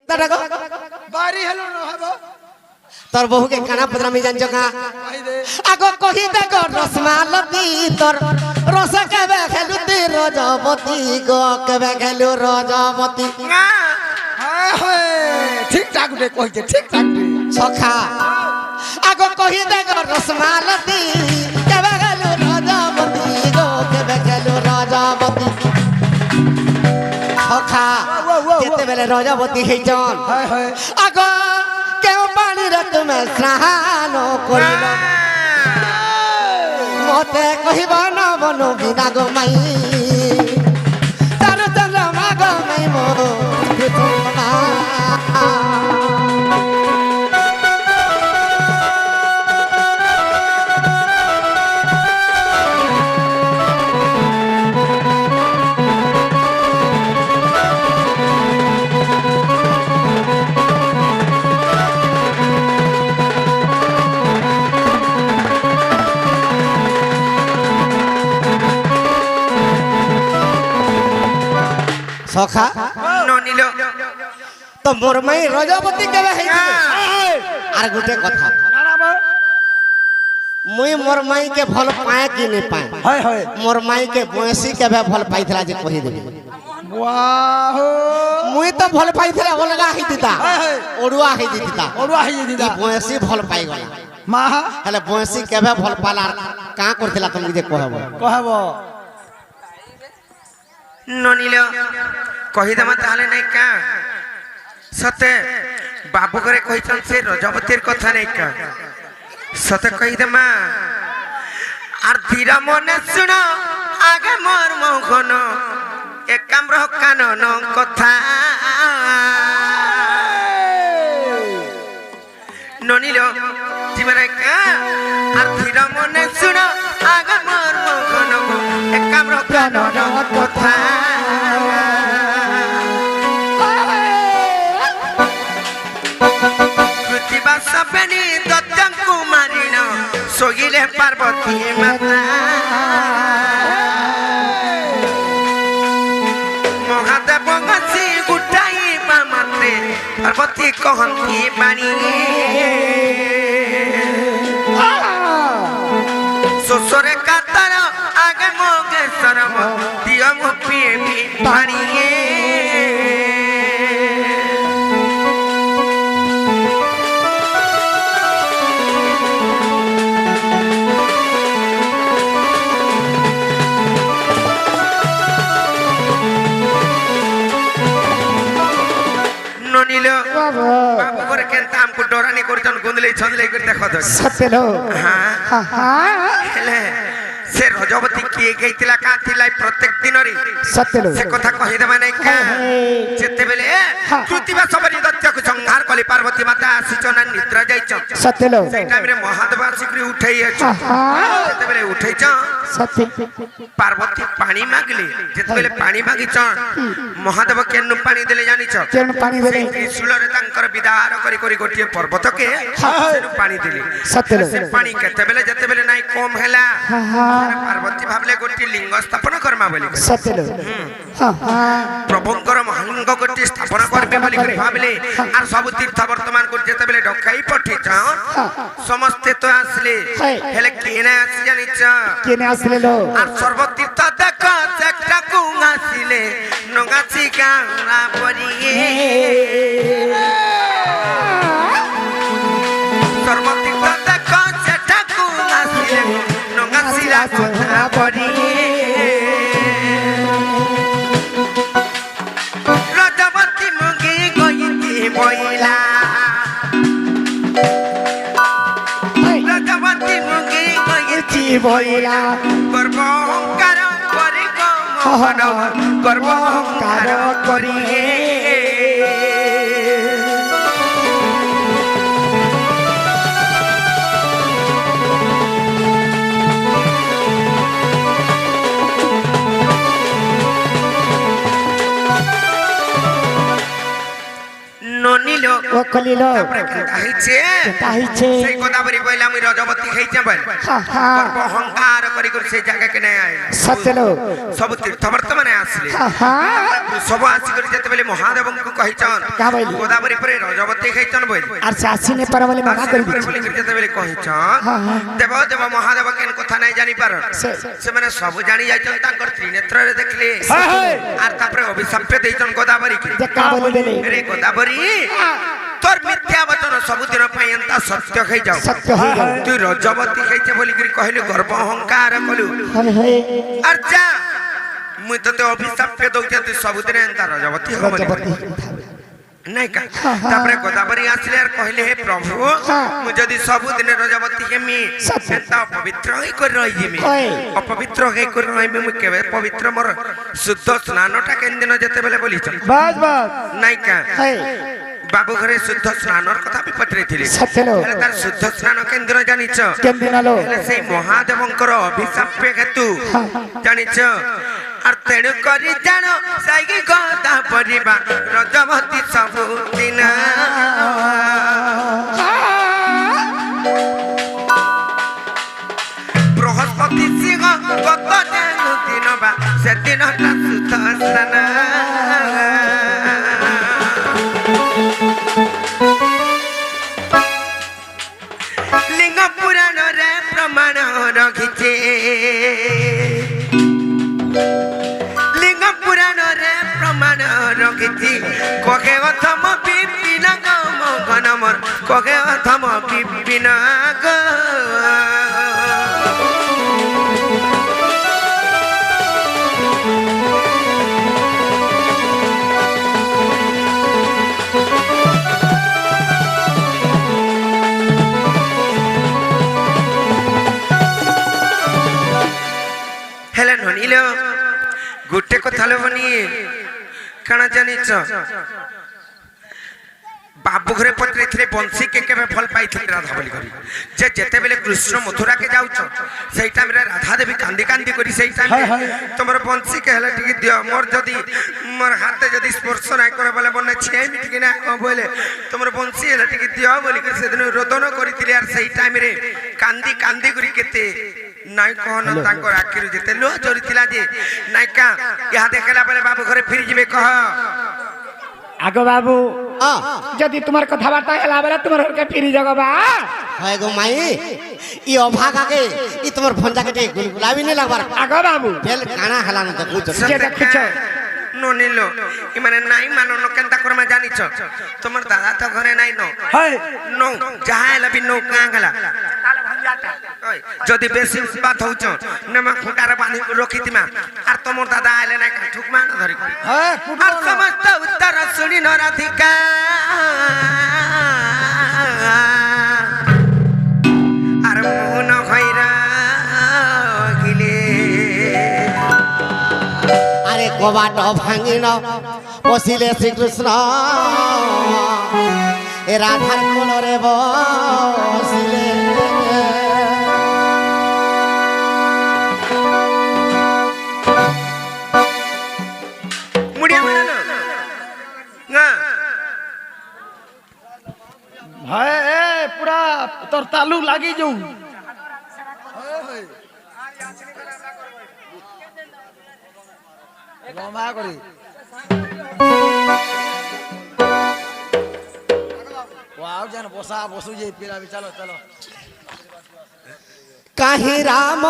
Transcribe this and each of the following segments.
কেতাটা গো বাড়ি হলো না হবো তোর বহুকে কানা পদরামি জানছ কা আগো কহি দেখ রসমালতি তোর রস কেবে খেলুতি রজবতী গো কেবে খেলু রজবতী ঠিক ঠাক রে কইছে ঠিক ঠাক রে সখা আগো কহি দেখ রসমালতি কেবে খেলু রজবতী গো কেবে খেলু রজবতী সখা যেতেবেলে রজবতী হইছন আগো কেউ পানিরে তুমি স্নান করিল মতে কহিব নবন বিনা গো মাই তার চন্দ্রমা গো মাই মো সখা ননিল তো মোর মাই রজবতী কেবে হইছিল আর গোটে কথা মুই মোর মাই কে ভাল পায় কি নে পায় হয় হয় মোর মাই কে বয়সী কেবে ভাল পাইছিলা যে কহি দেবি বাহ মুই তো ভাল পাইছিলা অলগা হই দিতা ওড়ুয়া হই দিতা ওড়ুয়া হই দিতা বয়সী ভাল পাই গলা মা হেলে বয়সী কেবে ভাল পালা কা করছিলা তুমি যে কহব কহব ননিল কহিদেমা তাহলে নাই কা সতে বাবু করে কইছন সে রজবতীর কথা নাই কা সতে কহিদেমা আর ধীর মনে শুন আগে মোর মৌখন একাম্র কানন কথা ননিল জীবনে কা আর ধীর মনে শুন আগে মোর মৌখন একাম্র কানন কথা কৃতিবাসবেনি দত্তং কুমারিণ সগিলে পার্বতী মাতা মহাদেব গছি গুটাই মাত্রে পার্বতী কহন্তি বাণী শ্বশুরে কাতার আগে মোগে সরম দিয় মো প্রেমী বাণী ননিল বাবু করে কেনতা আমকু ডরানি করছন গুন্দলেই ছন্দলেই করে দেখো তো সতেলো হ্যাঁ হেলে সে রজবতী কিয়ে গেইতিলা কাঁথিলাই প্রত্যেক দিনরি সতেলো সে কথা কহি দেবা নাই কা যেতেবেলে কৃতিবা সবরি দত্তকু সংহার কলি পার্বতী মাতা আসিছন নিদ্রা যাইছ সতেলো সেই টাইমরে মহাদেব আসিকরি উঠাই আছ যেতেবেলে উঠাইছ সতে পার্বতী পানি মাগলে যেতেবেলে পানি মাগিছ মহাদেব কেন পানি দেলে জানিছ কেন পানি দেলে ত্রিশূলরে তাঙ্কর বিদার করি করি গোটিয়ে পর্বতকে সেনু পানি দিলে সতেলো সে পানি কেতেবেলে যেতেবেলে নাই কম হেলা পার্বতী ভাবলে গোটি লিঙ্গ স্থাপন কর্মা বলি সতেলো প্রভুঙ্কর মহাঙ্গ গোটি স্থাপন করবে বলি করে ভাবলে আর সব তীর্থ বর্তমান করে যেতেবেলে ডকাই পঠিছ সমস্তে তো আসলে হেলে কেনে আসি জানিছ কেনে আসলে লো আর সর্বতীর্থ দেখ একটা কুং আসিলে নগাছি গাঁরা পরিয়ে সর্বতীর্থ দেখ সেটা কুং আসিলে নগাছিরা কথা পরিয়ে রজবতী মুগি গইতি বইলা রজবতী মুগি গইতি বইলা গর্ব অহংকার করি মোহন গর্ব অহংকার করি ননিল ও কলিল তারপরে কেনটা হইছে তাহিছে সেই গোদাবরী কইলা আমি রজবতী খাইছে বল হা হা অহংকার করি করে সেই জায়গা কে নাই আইলা সত্যলো সব তীর্থবর্ত মানে আসলে হা হা সব আসি করে যেতেবেলে মহাদেবଙ୍କୁ কহিছন কা বইলি? গোদাবরী পরে রজবতী খাইছন বল আর সে আসিনে পারা বলে মানা করি বলি করে যেতেবেলে কহিছন হ্যাঁ, হ্যাঁ। দেব দেব মহাদেব কেন কথা নাই জানি পার সেমানে সব জানি যাইছন তাঙ্কর ত্রিনেত্ରରେ দেখলে আর তারপরে অভিশাপ দেইছন গোদাবরী কে যে কা বলে দেলে রে গোদাবরী তোর মিথ্যা বচন ସବୁଦିନ ପାଇଁ ଏନ୍ତା ସତ୍ୟ ଖାଇଯାଉ সত্য হয়ে গেল তুই ରଜବତୀ ଖାଇଛେ ବୋଲିକିରି କହିଲୁ ଗର୍ବ ଅହଙ୍କାର କଲୁ হরে ହଏ ଆର୍ ଯା ମୁଇଁ ତତେ ଅଭିଶାପ ଦଉଛେ ତୁଇ ସବୁଦିନ ଏନ୍ତା ରଜବତୀ ହବ ବୋଲି রজবতী ନାଇଁ କା ତାପରେ ଗୋଦାବରୀ ଆସିଲେ ଆର୍ କହିଲେ ହେ ପ୍ରଭୁ ମୁଁ ଯଦି ସବୁଦିନ ରଜବତୀ ହେମି ଏନ୍ତା ଅପବିତ୍ର ହେଇ କରି ରହିଯିମି ଅପବିତ୍ର ହେଇ କରି ରହିମି ମୁଁ କେବେ ପବିତ୍ର ମୋର ଶୁଦ୍ଧ ସ୍ନାନଟା କେନ୍ ଦିନ ଯେତେବେଳେ ବୋଲିଛ বাস বাস ନାଇଁ କା হয়ে বাবু ঘরে শুদ্ধ স্নানর কথা বি পচারিଥିଲି সত্যলো ହେଲେ ତାର ଶୁଦ୍ଧ ସ୍ନାନ କେନ୍ଦ୍ର ଜାଣିଛ কেমদিন আলো ହେଲେ ସେଇ ମହାଦେବଙ୍କର ଅଭିଶାପ ହେତୁ ଜାଣିଛ আর তেণু କରି ଜାଣ ସାଇକି ଗଦା ପରିବା ରଜବତୀ ସବୁଦିନ ବୃହସ୍ପତି ସିଂହ ଗତ ଯେଉଁ ଦିନ ବା ସେଦିନଟା ଶୁଦ୍ଧ ସ୍ନାନ লিঙ্গ পুরাণরে প্রমাণ রখিছে লিঙ্গ পুরাণরে প্রমাণ রখিছি কহে অথম বিপিন গমর কহে অথম বিপিন হেলে ননিল গোটে কথা লবনি কাଣା জানিছ বাবু ঘরে পচারিଥିଲେ বଂଶୀ কে কেবে ভাল পাইଥିଲେ রাধা বলি করি যে যেতেবেলে কৃষ্ণ মথুরা কে যাউছ সেই টাইম রে রাধা দেবী কান্দি কান্দি করি সেই টাইম তোমার বংশী কে হেলে টিকি দিও মোর যদি মোর হাতে যদি স্পর্শ নাই করে বলে মনে ছেমি টিকি না বলে তোমার বংশী হেলে টিকি দিও বলি করে সেদিন রোদন করিଥିଲେ আর সেই টাইম রে কান্দি কান্দি করি কেতে নাই কোন তাঙ্কর আখিরু যেতে লো জরিଥିଲା যে নাইকা ইহা দেখলা বেলে বাবু ঘরে ফিরি যাবে কহ আগো বাবু हाँ যদি তোমার কথাবার্তা হেলা বেলা তোমার হরকে ফিরি যাবা है गो माई ई अभागा के ई तमर भंजा के गुलगुलाबी नहीं लगबार আগো বাবু फेल काना हला न देखु যে দেখুছ ননিল ইমানে নাই মানন কেনতা করমা জানিছ তোমার দাদা তো ঘরে নাই ন হয় নো যাহা হেলা বি নো কাঁ গলা যদি বেশি উৎপাত হউছ নেমা খুঁটারে বাঁধি রখিতিমা আর তোমার দাদা আইলে নাই ঠুক মান ধরি হ্যাঁ আর সমস্ত উত্তর শুনি নরাধিকা আর মোহন খৈরা গিলে अरे कबाट भांगिन पशिले श्रीकृष्ण ए राधार कोलरे बसिले মুড়িয়া মানে না হয় এ পুরা তোর তালু লাগি যাও রমা করি वाव जन बसा बसु जे पिला भी चलो चलो काहे राम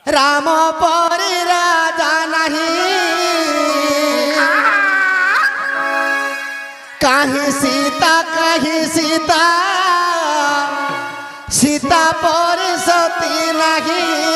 राम पर राजा नहीं काहे सीता सीता पर सती नहीं